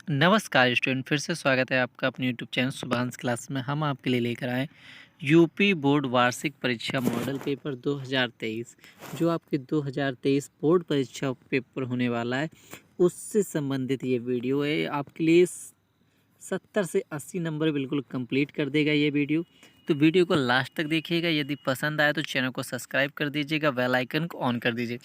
नमस्कार स्टूडेंट, फिर से स्वागत है आपका अपने यूट्यूब चैनल शुभांश क्लास में। हम आपके लिए लेकर आए यूपी बोर्ड वार्षिक परीक्षा मॉडल पेपर 2023। जो आपके 2023 बोर्ड परीक्षा पेपर होने वाला है उससे संबंधित ये वीडियो है। आपके लिए 70 से 80 नंबर बिल्कुल कंप्लीट कर देगा ये वीडियो। तो वीडियो को लास्ट तक देखिएगा। यदि पसंद आए तो चैनल को सब्सक्राइब कर दीजिएगा, बेल आइकन को ऑन कर दीजिए।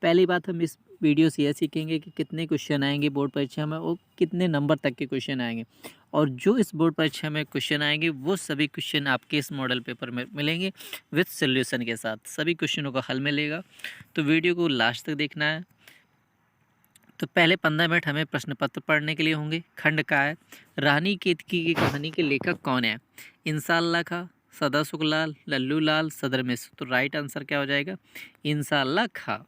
पहली बात, हम इस वीडियो से यह सीखेंगे कि कितने क्वेश्चन आएंगे बोर्ड परीक्षा में और कितने नंबर तक के क्वेश्चन आएंगे। और जो इस बोर्ड परीक्षा में क्वेश्चन आएंगे वो सभी क्वेश्चन आपके इस मॉडल पेपर में मिलेंगे विथ सोल्यूशन के साथ। सभी क्वेश्चनों का हल मिलेगा, तो वीडियो को लास्ट तक देखना है। तो पहले 15 मिनट हमें प्रश्न पत्र पढ़ने के लिए होंगे। खंड का है रानी केतकी की कहानी के लेखक कौन है? इंसाल्लाह खां, सदा सुखलाल, लल्लू लाल, सदर मिश्र। तो राइट आंसर क्या हो जाएगा? इंसाल्लाह खां।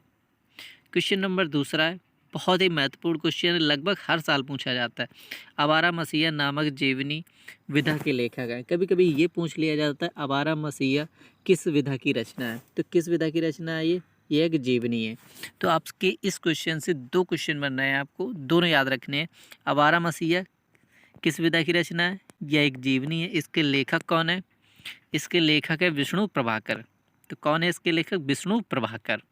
क्वेश्चन नंबर दूसरा है, बहुत ही महत्वपूर्ण क्वेश्चन है, लगभग हर साल पूछा जाता है। आवारा मसीहा नामक जीवनी विधा के लेखक है। कभी कभी ये पूछ लिया जाता है आवारा मसीहा किस विधा की रचना है। तो किस विधा की रचना है ये एक जीवनी है। तो आपके इस क्वेश्चन से दो क्वेश्चन बन रहे हैं, आपको दोनों याद रखने हैं। आवारा मसीहा किस विधा की रचना है? यह एक जीवनी है। इसके लेखक कौन है? इसके लेखक है विष्णु प्रभाकर। तो कौन है इसके लेखक? विष्णु प्रभाकर।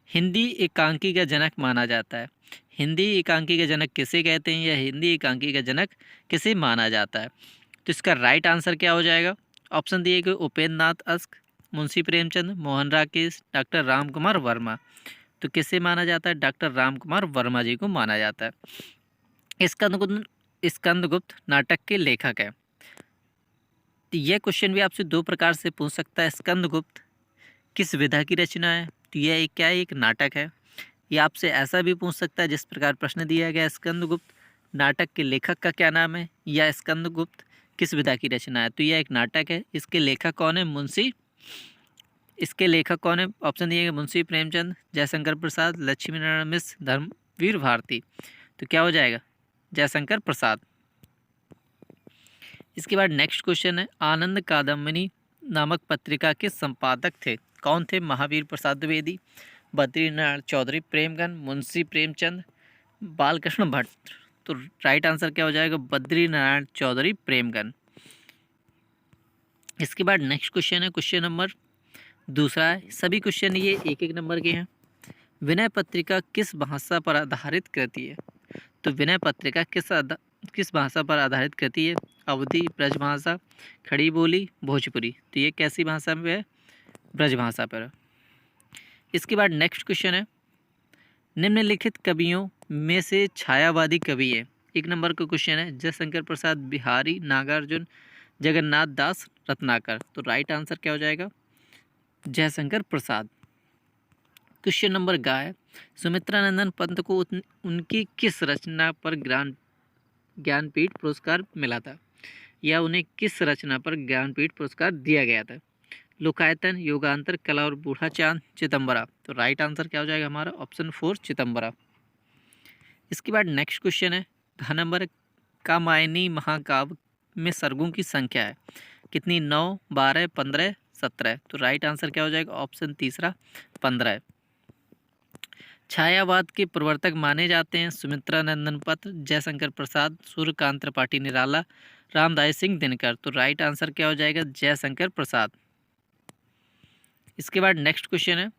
हिंदी एकांकी का जनक माना जाता है। हिंदी एकांकी का जनक किसे कहते हैं या हिंदी एकांकी का जनक किसे माना जाता है? तो इसका राइट आंसर क्या हो जाएगा? ऑप्शन दिए गए उपेंद्र नाथ अश्क, मुंशी प्रेमचंद, मोहन राकेश, डॉक्टर राम कुमार वर्मा। तो किसे माना जाता है? डॉक्टर राम कुमार वर्मा जी को माना जाता है। स्कंदगुप्त नाटक के लेखक है। तो यह क्वेश्चन भी आपसे दो प्रकार से पूछ सकता है। स्कंदगुप्त किस विधा की रचना है? तो यह एक क्या है? एक नाटक है। ये आपसे ऐसा भी पूछ सकता है जिस प्रकार प्रश्न दिया गया, स्कंदगुप्त नाटक के लेखक का क्या नाम है, या स्कंदगुप्त किस विधा की रचना है। तो यह एक नाटक है। इसके लेखक कौन है? इसके लेखक कौन है? ऑप्शन दिए गए मुंशी प्रेमचंद, जयशंकर प्रसाद, लक्ष्मी नारायण मिश्र, धर्मवीर भारती। तो क्या हो जाएगा? जयशंकर प्रसाद। इसके बाद नेक्स्ट क्वेश्चन है, आनंद कादम्बिनी नामक पत्रिका के संपादक थे? कौन थे? महावीर प्रसाद द्विवेदी, बद्रीनारायण चौधरी प्रेमगन, मुंशी प्रेमचंद, बालकृष्ण भट्ट। तो राइट आंसर क्या हो जाएगा? बद्रीनारायण चौधरी प्रेमगन। इसके बाद नेक्स्ट क्वेश्चन है, क्वेश्चन नंबर दूसरा है। सभी क्वेश्चन ये एक एक नंबर के हैं। विनय पत्रिका किस भाषा पर आधारित कृति है? तो विनय पत्रिका किस भाषा पर आधारित कृति है? अवधी, ब्रजभाषा, खड़ी बोली, भोजपुरी। तो ये कैसी भाषा में है? ब्रजभाषा पर। इसके बाद नेक्स्ट क्वेश्चन है, निम्नलिखित कवियों में से छायावादी कवि है? एक नंबर का क्वेश्चन है, जयशंकर प्रसाद, बिहारी, नागार्जुन, जगन्नाथ दास, रत्नाकर। तो राइट आंसर क्या हो जाएगा? जयशंकर प्रसाद। क्वेश्चन नंबर गा है, सुमित्रानंदन पंत को उनकी किस रचना पर ज्ञानपीठ पुरस्कार मिला था, या उन्हें किस रचना पर ज्ञानपीठ पुरस्कार दिया गया था? लोकायतन, योगांतर, कला और बूढ़ा चांद, चिदम्बरा। तो राइट आंसर क्या हो जाएगा हमारा? ऑप्शन 4 चिदम्बरा। इसके बाद नेक्स्ट क्वेश्चन है, घ नंबर, कामायनी महाकाव्य में सर्गों की संख्या है कितनी? 9, 12, 15, 17। तो राइट आंसर क्या हो जाएगा? ऑप्शन तीसरा 15। छायावाद के प्रवर्तक माने जाते हैं सुमित्रानंदन पन्त, जयशंकर प्रसाद, सूर्यकांत त्रिपाठी निराला, रामदास सिंह दिनकर। तो राइट आंसर क्या हो जाएगा? जयशंकर प्रसाद। इसके बाद नेक्स्ट क्वेश्चन है,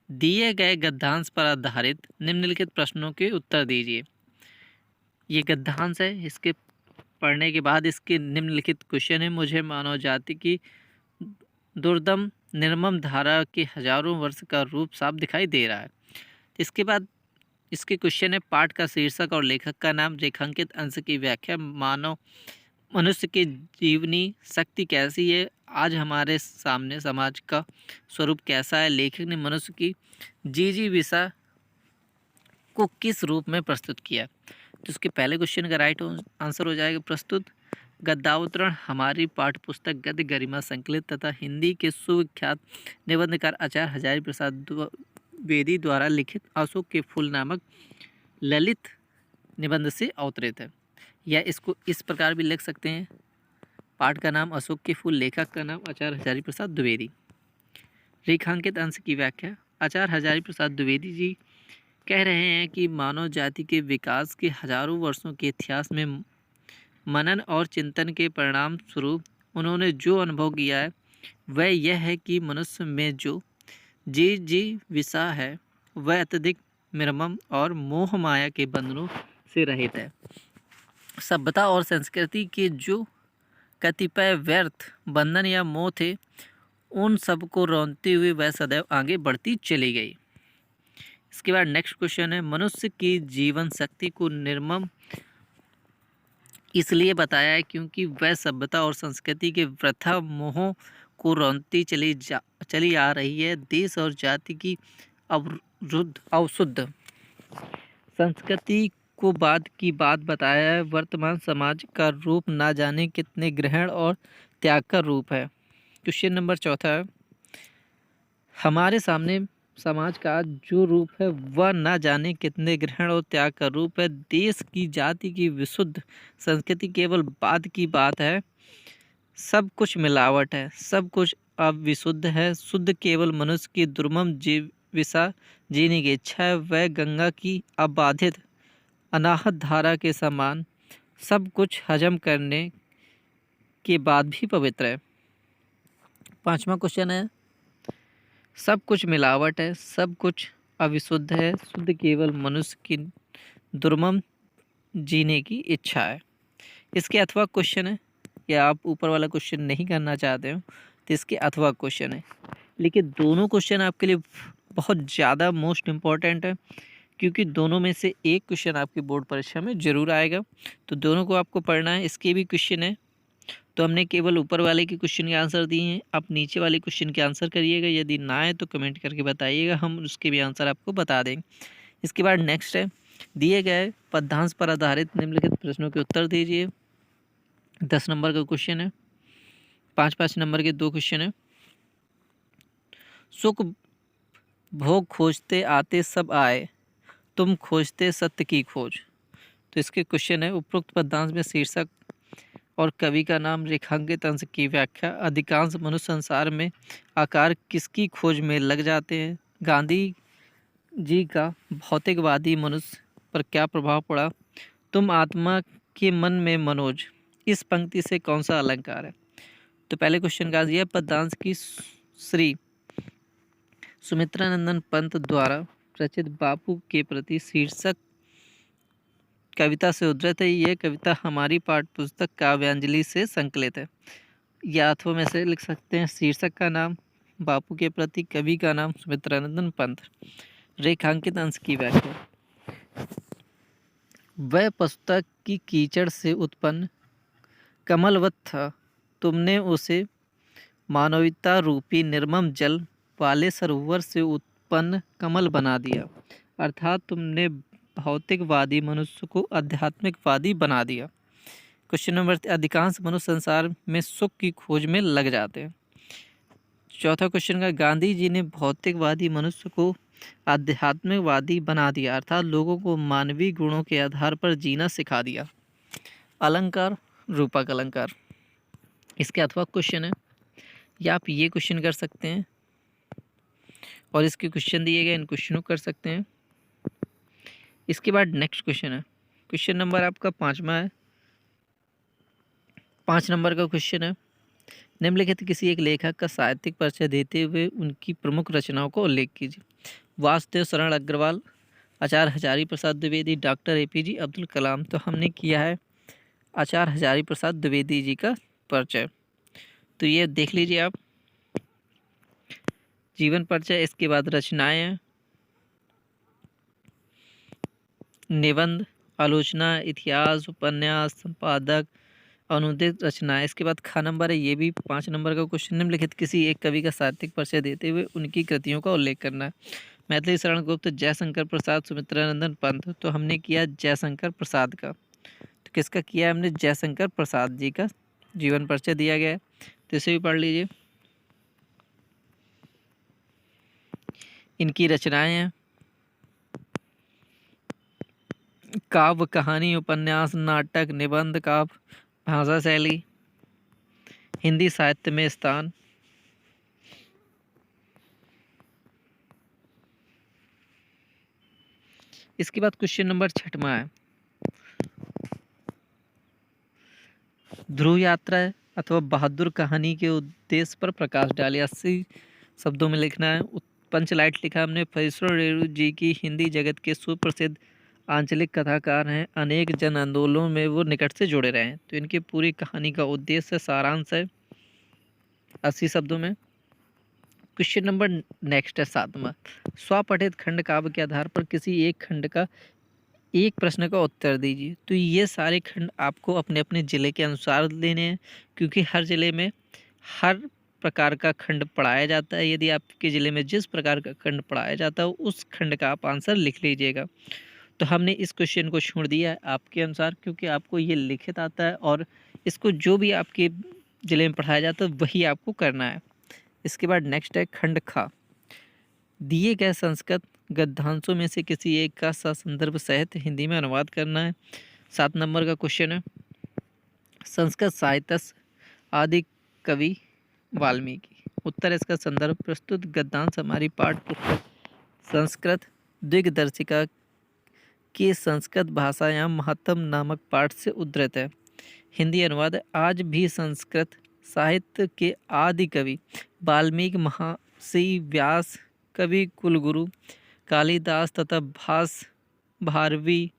दिए गए गद्यांश पर आधारित निम्नलिखित प्रश्नों के उत्तर दीजिए। ये गद्यांश है, इसके पढ़ने के बाद इसके निम्नलिखित क्वेश्चन है। मुझे मानव जाति की दुर्दम निर्मम धारा के हजारों वर्ष का रूप साफ दिखाई दे रहा है। इसके बाद इसके क्वेश्चन है, पाठ का शीर्षक और लेखक का नाम, रेखांकित अंश की व्याख्या, मानव मनुष्य की जीवनी शक्ति कैसी है, आज हमारे सामने समाज का स्वरूप कैसा है, लेखक ने मनुष्य की जिजीविषा को किस रूप में प्रस्तुत किया। तो इसके पहले क्वेश्चन का राइट आंसर हो जाएगा प्रस्तुत। गद्यावतरण हमारी पाठ्य पुस्तक गद्य गरिमा संकलित तथा हिंदी के सुविख्यात निबंधकार आचार्य हजारी प्रसाद द्विवेदी द्वारा लिखित अशोक के फूल नामक ललित निबंध से अवतरित है। या इसको इस प्रकार भी लिख सकते हैं, पाठ का नाम अशोक के फूल, लेखक का नाम आचार्य हजारी प्रसाद द्विवेदी। रेखांकित अंश की व्याख्या, आचार्य हजारी प्रसाद द्विवेदी जी कह रहे हैं कि मानव जाति के विकास के हजारों वर्षों के इतिहास में मनन और चिंतन के परिणाम स्वरूप उन्होंने जो अनुभव किया है वह यह है कि मनुष्य में जो जिज्ञासा है वह अत्यधिक निर्मम और मोह माया के बंधनों से रहित है। सभ्यता और संस्कृति के जो कतिपय व्यर्थ बंधन या मोह थे उन सब को रौंदते हुए वह सदैव आगे बढ़ती चली गई। इसके बाद नेक्स्ट क्वेश्चन है, मनुष्य की जीवन शक्ति को निर्मम इसलिए बताया है क्योंकि वह सभ्यता और संस्कृति के वृथा मोहों को रौंदती चली आ रही है। देश और जाति की अवशुद्ध संस्कृति को बाद की बात बताया है। वर्तमान समाज का रूप ना जाने कितने ग्रहण और त्याग का रूप है। क्वेश्चन नंबर 4 है, हमारे सामने समाज का जो रूप है वह ना जाने कितने ग्रहण और त्याग का रूप है। देश की जाति की विशुद्ध संस्कृति केवल बाद की बात है। सब कुछ मिलावट है, सब कुछ अविशुद्ध है। शुद्ध केवल मनुष्य की दुर्मम जीविका जीने की इच्छा है। वह गंगा की अबाधित अनाहत धारा के समान सब कुछ हजम करने के बाद भी पवित्र है। 5वां क्वेश्चन है, सब कुछ मिलावट है, सब कुछ अविशुद्ध है। शुद्ध केवल मनुष्य की दुर्मम जीने की इच्छा है। इसके अथवा क्वेश्चन है, या आप ऊपर वाला क्वेश्चन नहीं करना चाहते हो तो इसके अथवा क्वेश्चन है। लेकिन दोनों क्वेश्चन आपके लिए बहुत ज़्यादा मोस्ट इम्पॉर्टेंट है क्योंकि दोनों में से एक क्वेश्चन आपकी बोर्ड परीक्षा में ज़रूर आएगा, तो दोनों को आपको पढ़ना है। इसके भी क्वेश्चन है, तो हमने केवल ऊपर वाले के क्वेश्चन के आंसर दिए हैं, आप नीचे वाले क्वेश्चन के आंसर करिएगा। यदि ना आए तो कमेंट करके बताइएगा, हम उसके भी आंसर आपको बता देंगे। इसके बाद नेक्स्ट है, दिए गए पद्यांश पर आधारित निम्नलिखित प्रश्नों के उत्तर दीजिए। 10 नंबर का क्वेश्चन है, 5-5 नंबर के 2 क्वेश्चन है। सुख भोग खोजते आते सब आए, तुम खोजते सत्य की खोज। तो इसके क्वेश्चन है, उपरोक्त पद्यांश में शीर्षक और कवि का नाम, रेखांकित अंश की व्याख्या, अधिकांश मनुष्य संसार में आकार किसकी खोज में लग जाते हैं, गांधी जी का भौतिकवादी मनुष्य पर क्या प्रभाव पड़ा, तुम आत्मा के मन में मनोज। इस पंक्ति से कौन सा अलंकार है? तो पहले क्वेश्चन का यह पद्यांश की श्री सुमित्रानंदन पंत द्वारा रचित बापू के प्रति शीर्षक कविता से उद्धृत है। यह कविता हमारी पाठ्य पुस्तक काव्यांजलि से संकलित है। या अथवा में से लिख सकते हैं, शीर्षक का नाम बापू के प्रति, कवि का नाम सुमित्रानंदन पंत, रेखांकित अंश की व्याख्या। वह पुस्तक की कीचड़ से उत्पन्न कमलवत था, तुमने उसे मानवता रूपी निर्मम जल वाले सरोवर से उत्पन्न कमल बना दिया। अर्थात तुमने भौतिकवादी मनुष्य को आध्यात्मिकवादी बना दिया। क्वेश्चन नंबर, अधिकांश मनुष्य संसार में सुख की खोज में लग जाते हैं। चौथा क्वेश्चन का, गांधी जी ने भौतिकवादी मनुष्य को आध्यात्मिकवादी बना दिया, अर्थात लोगों को मानवीय गुणों के आधार पर जीना सिखा दिया। अलंकार, रूपक अलंकार। इसके अथवा क्वेश्चन है, या आप ये क्वेश्चन कर सकते हैं और इसके क्वेश्चन दिए गए इन क्वेश्चनों कर सकते हैं। इसके बाद नेक्स्ट क्वेश्चन है, क्वेश्चन नंबर आपका 5वां है। 5 नंबर का क्वेश्चन है, निम्नलिखित किसी एक लेखक का साहित्यिक परिचय देते हुए उनकी प्रमुख रचनाओं को उल्लेख कीजिए। वासुदेव शरण अग्रवाल, आचार्य हजारी प्रसाद द्विवेदी, डॉक्टर APJ अब्दुल कलाम। तो हमने किया है आचार्य हजारी प्रसाद द्विवेदी जी का परिचय, तो ये देख लीजिए आप, जीवन परिचय। इसके बाद रचनाएं हैं, निबंध, आलोचना, इतिहास, उपन्यास, संपादक, अनुदित रचनाएं। इसके बाद खा नंबर है, ये भी 5 नंबर का क्वेश्चन, निम्नलिखित किसी एक कवि का साहित्यिक परिचय देते हुए उनकी कृतियों का उल्लेख करना है। मैथिली शरण गुप्त, जयशंकर प्रसाद, सुमित्रानंदन पंत। तो हमने किया जयशंकर प्रसाद का, तो किसका किया है हमने? जयशंकर प्रसाद जी का जीवन परिचय दिया गया है, तो इसे भी पढ़ लीजिए। इनकी रचनाएं हैं, काव्य, कहानी, उपन्यास, नाटक, निबंध, काव्य, भाषा शैली, हिंदी साहित्य में स्थान, इसके बाद क्वेश्चन नंबर 6वां है, ध्रुव यात्रा अथवा बहादुर कहानी के उद्देश्य पर प्रकाश डाले। 80 शब्दों में लिखना है। पंचलाइट लिखा हमने। फरीसरो रेणु जी की हिंदी जगत के सुप्रसिद्ध आंचलिक कथाकार हैं, अनेक जन आंदोलनों में वो निकट से जुड़े रहे हैं। तो इनकी पूरी कहानी का उद्देश्य सारांश है 80 शब्दों में। क्वेश्चन नंबर नेक्स्ट है 7वां, स्वपठित खंड काव्य के आधार पर किसी एक खंड का एक प्रश्न का उत्तर दीजिए। तो ये सारे खंड आपको अपने अपने ज़िले के अनुसार लेने हैं, क्योंकि हर ज़िले में हर प्रकार का खंड पढ़ाया जाता है। यदि आपके ज़िले में जिस प्रकार का खंड पढ़ाया जाता है उस खंड का आप आंसर लिख लीजिएगा। तो हमने इस क्वेश्चन को छोड़ दिया है आपके अनुसार, क्योंकि आपको ये लिखित आता है और इसको जो भी आपके ज़िले में पढ़ाया जाता है वही आपको करना है। इसके बाद नेक्स्ट है खंड खा, दिए गए संस्कृत गद्यांशों में से किसी एक का ससंदर्भ सहित हिंदी में अनुवाद करना है। 7 नंबर का क्वेश्चन है, संस्कृत साहित्य आदि कवि वाल्मीकि। उत्तर इसका संदर्भ प्रस्तुत गद्यांश हमारी पाठ पुस्तक संस्कृत दिग्दर्शिका के संस्कृत भाषायां महत्तम नामक पाठ से उद्धृत है। हिंदी अनुवाद, आज भी संस्कृत साहित्य के आदि कवि वाल्मीकि, महर्षि व्यास, कवि कुलगुरु कालिदास तथा भास भारवी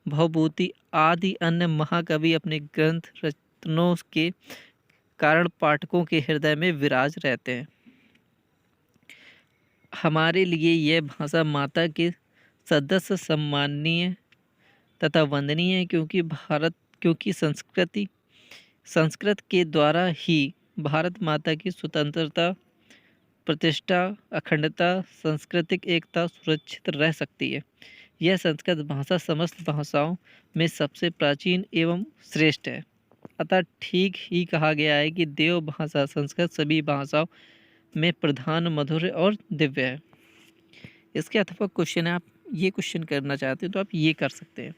भवभूति आदि अन्य महाकवि अपने ग्रंथ रचनों के कारण पाठकों के हृदय में विराज रहते हैं। हमारे लिए यह भाषा माता के सदस्य सम्माननीय तथा वंदनीय है, क्योंकि संस्कृत के द्वारा ही भारत माता की स्वतंत्रता, प्रतिष्ठा, अखंडता, सांस्कृतिक एकता सुरक्षित रह सकती है। यह संस्कृत भाषा समस्त भाषाओं में सबसे प्राचीन एवं श्रेष्ठ है। अतः ठीक ही कहा गया है कि देव भाषा संस्कृत सभी भाषाओं में प्रधान, मधुर और दिव्य है। इसके अथवा क्वेश्चन है, आप ये क्वेश्चन करना चाहते हो तो आप ये कर सकते हैं,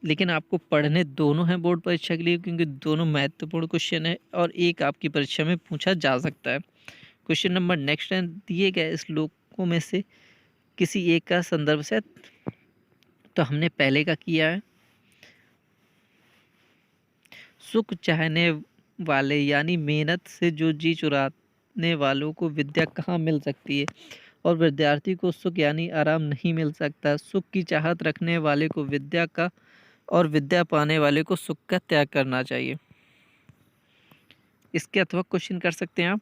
लेकिन आपको पढ़ने दोनों हैं बोर्ड परीक्षा के लिए, क्योंकि दोनों महत्वपूर्ण क्वेश्चन है और एक आपकी परीक्षा में पूछा जा सकता है। क्वेश्चन नंबर नेक्स्ट है, दिए गए श्लोकों में से किसी एक का संदर्भ से, तो हमने पहले का किया है। सुख चाहने वाले यानी मेहनत से जो जी चुराने वालों को विद्या कहाँ मिल सकती है, और विद्यार्थी को सुख यानी आराम नहीं मिल सकता। सुख की चाहत रखने वाले को विद्या का और विद्या पाने वाले को सुख का त्याग करना चाहिए। इसके अथवा क्वेश्चन कर सकते हैं आप।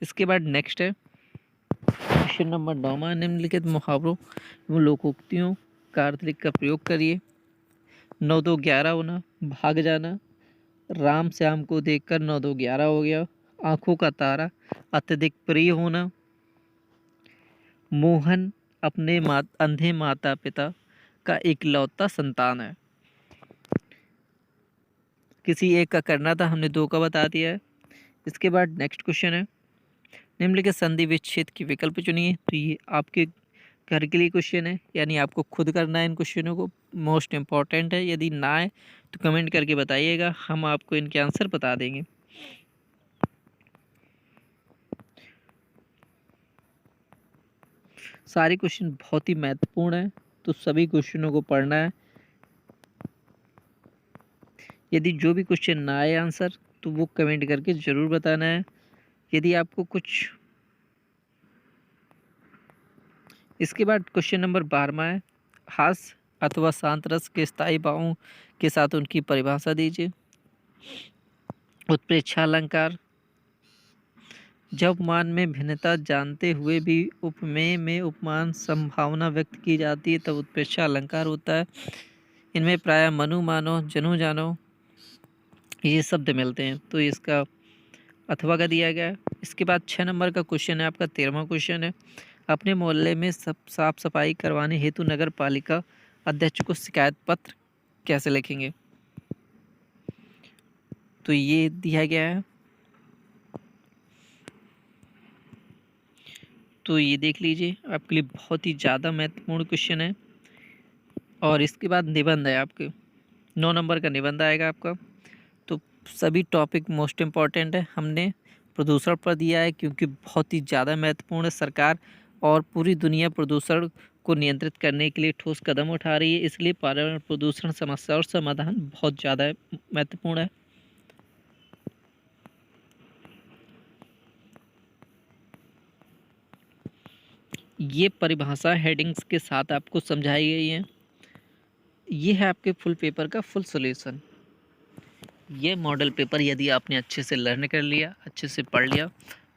इसके बाद नेक्स्ट है क्वेश्चन नंबर 9, निम्नलिखित मुहावरों एवं लोकोक्तियों का अर्थ लिख का प्रयोग करिए। 9 2 11 होना, भाग जाना, राम श्याम को देखकर 9 2 11 हो गया, आंखों का तारा, अत्यधिक प्रिय होना, मोहन अपने अंधे माता पिता का इकलौता संतान है। किसी एक का करना था, हमने 2 का बता दिया है। इसके बाद नेक्स्ट क्वेश्चन है, निम्नलिखित संधि विच्छेद की विकल्प चुनिए। तो ये आपके घर के लिए क्वेश्चन है, यानी आपको खुद करना है इन क्वेश्चनों को, मोस्ट इम्पॉर्टेंट है। यदि ना आए तो कमेंट करके बताइएगा, हम आपको इनके आंसर बता देंगे। सारे क्वेश्चन बहुत ही महत्वपूर्ण है, तो सभी क्वेश्चनों को पढ़ना है। यदि जो भी क्वेश्चन ना आए आंसर, तो वो कमेंट करके ज़रूर बताना है। यदि आपको कुछ, इसके बाद क्वेश्चन नंबर 12 है, हास्य अथवा शांत रस के स्थायी भावों के साथ उनकी परिभाषा दीजिए। उत्प्रेक्षा अलंकार, जब उपमान में भिन्नता जानते हुए भी उपमेय में उपमान संभावना व्यक्त की जाती है तब उत्प्रेक्षा अलंकार होता है। इनमें प्रायः मनु मानो, जनु जानो ये शब्द मिलते हैं, तो इसका अथवा का दिया गया है। इसके बाद 6 नंबर का क्वेश्चन है आपका, 13वां क्वेश्चन है, अपने मोहल्ले में साफ सफाई करवाने हेतु नगर पालिका अध्यक्ष को शिकायत पत्र कैसे लिखेंगे। तो ये दिया गया है, तो ये देख लीजिए, आपके लिए बहुत ही ज़्यादा महत्वपूर्ण क्वेश्चन है। और इसके बाद निबंध है आपके, 9 नंबर का निबंध आएगा आपका। तो सभी टॉपिक मोस्ट इम्पॉर्टेंट है, हमने प्रदूषण पर दिया है क्योंकि बहुत ही ज़्यादा महत्वपूर्ण है। सरकार और पूरी दुनिया प्रदूषण को नियंत्रित करने के लिए ठोस कदम उठा रही है, इसलिए पर्यावरण प्रदूषण समस्या और समाधान बहुत ज़्यादा महत्वपूर्ण है। ये परिभाषा हेडिंग्स के साथ आपको समझाई गई है। ये है आपके फुल पेपर का फुल सॉल्यूशन। ये मॉडल पेपर यदि आपने अच्छे से लर्न कर लिया, अच्छे से पढ़ लिया,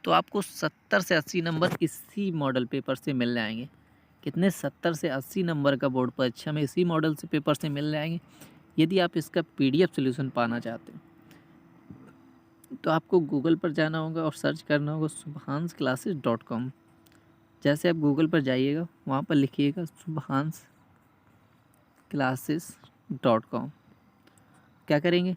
तो आपको 70 से 80 नंबर इसी मॉडल पेपर से मिल जाएंगे। कितने? 70 से 80 नंबर का बोर्ड परीक्षा में इसी मॉडल से पेपर से मिल जाएंगे। यदि आप इसका PDF सॉल्यूशन पाना चाहते हैं तो आपको गूगल पर जाना होगा और सर्च करना होगा subhansclasses.com। जैसे आप गूगल पर जाइएगा, वहाँ पर लिखिएगा subhansclasses.com। क्या करेंगे?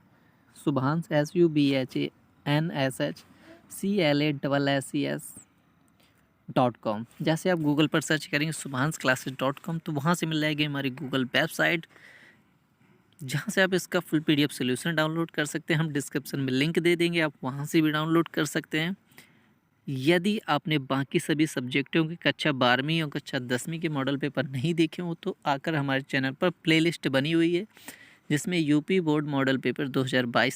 सुभांश SUBHANSCLASSES.com। जैसे आप गूगल पर सर्च करेंगे subhansclasses.com तो वहाँ से मिल जाएगी हमारी गूगल वेबसाइट, जहाँ से आप इसका फुल PDF सॉल्यूशन डाउनलोड कर सकते हैं। हम डिस्क्रिप्शन में लिंक दे देंगे, आप वहाँ से भी डाउनलोड कर सकते हैं। यदि आपने बाकी सभी सब्जेक्टों की कक्षा 12वीं और कक्षा 10वीं के मॉडल पेपर नहीं देखे हो तो आकर हमारे चैनल पर प्लेलिस्ट बनी हुई है, जिसमें यूपी बोर्ड मॉडल पेपर 2022